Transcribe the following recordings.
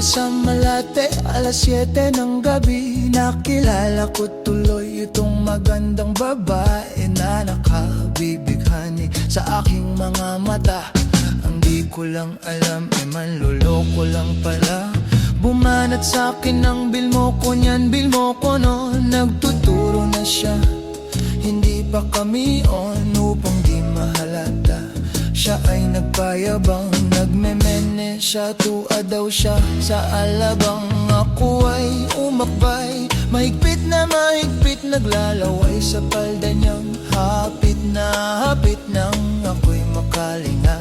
niya sa Malate, alas 7 ng gabi. Nakilala ko tuloy itong magandang babae na nakabibighani sa aking mga mata. Ang di ko lang alam, manloloko lang pala. Bumanat sa akin ng bil mo ko niyan, bil mo ko noon. Nagtuturo na siya, hindi pa kami on, upang di mahalata. Siya ay nagpayabang, nagmemene siya, tua daw siya sa alabang. Ako ay umakbay, mahigpit na mahigpit, naglalaway sa palda niyang hapit nang ako'y makalinga.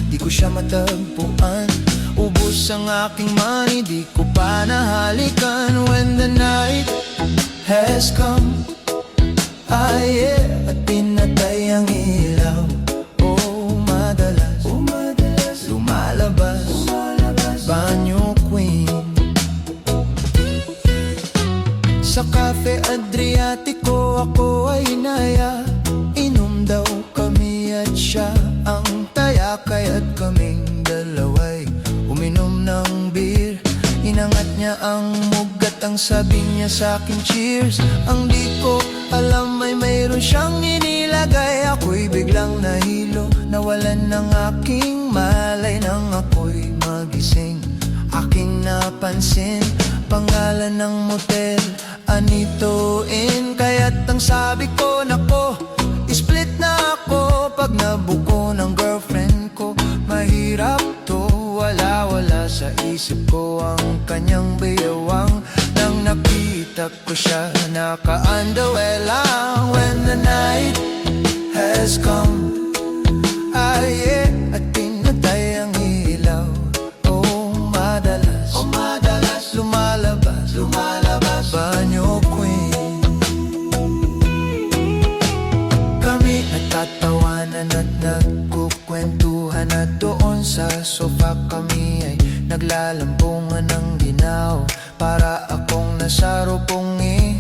Di ko siya matagpuan, ubos ang aking money, di ko pa nahalikan. When the night has come, at pinatay ang ilaw. Lumalabas, banyo queen. Sa Cafe Adriatico ako ay inaya. Inom daw kami at siya ang taya, kaya't kaming dalaway uminom ng beer. Inangat niya ang mugat, ang sabi niya sa akin cheers. Ang di ko alam ay mayroon siyang inilagay. Ako'y biglang nahilo, nawalan ng aking malay. Nang ako'y magising, aking napansin pangalan ng motel, Anito Inn. Kaya't ang sabi ko, nako, split na ako pag nabuko ng girlfriend ko. Mahirap to, wala sa isip ko ang kanyang bayawang. Nang nakita ko siya, naka-underwear lang. When the night has come, at pinatay ang ilaw. Madalas lumalabas, banyo queen. Kami at tatawanan at nagkukwentuhan, at doon sa sofa kami ay naglalampungan ng ginaw. Para akong nasa rupungi,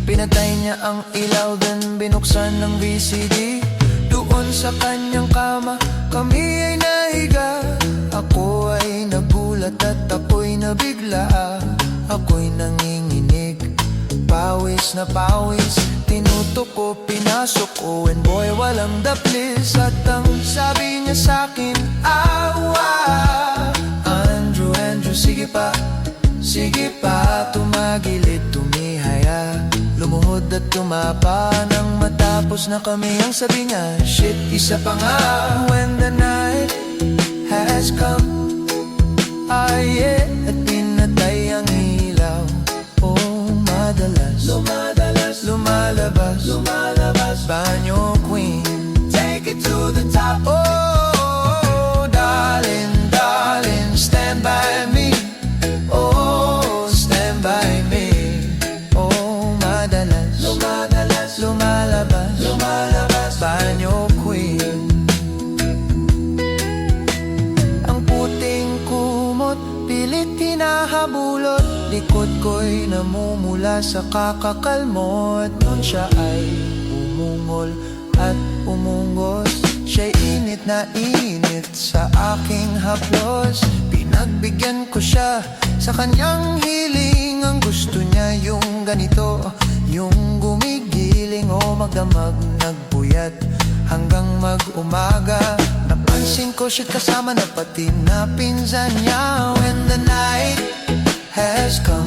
pinatay niya ang ilaw, then binuksan ng VCD. Doon sa kanyang kama, kami ay nahiga. Ako ay nagulat at ako'y nabigla. Ako'y nanginginig, pawis na pawis. Tinutok ko, pinasok ko, and boy, walang daplis. At ang sabi niya sa'kin, awa, Andrew, sige pa, tumagilid, tumihaya. Lumuhod at tumapa nang matapos na kami. Ang sabi niya, shit, isa pa nga. When the night has come, at pinatay ang ilaw. Madalas lumalabas, banyo queen. Take it to the top. Oh, darling, stand by me. Oh, stand by me. Oh, madalas lumalabas, banyo queen. Ang puting kumot, pilit hinahabulot. Likod ko'y namumula sa kakakalmot. Noon siya ay umungol at umungos. Siya'y init na init sa aking haplos. Pinagbigyan ko siya sa kanyang hiling. Ang gusto niya yung ganito, yung gumigiling o magdamag, nagbuyat hanggang mag-umaga. Napansin ko siya kasama na pati na pinsan niya. When the night has come,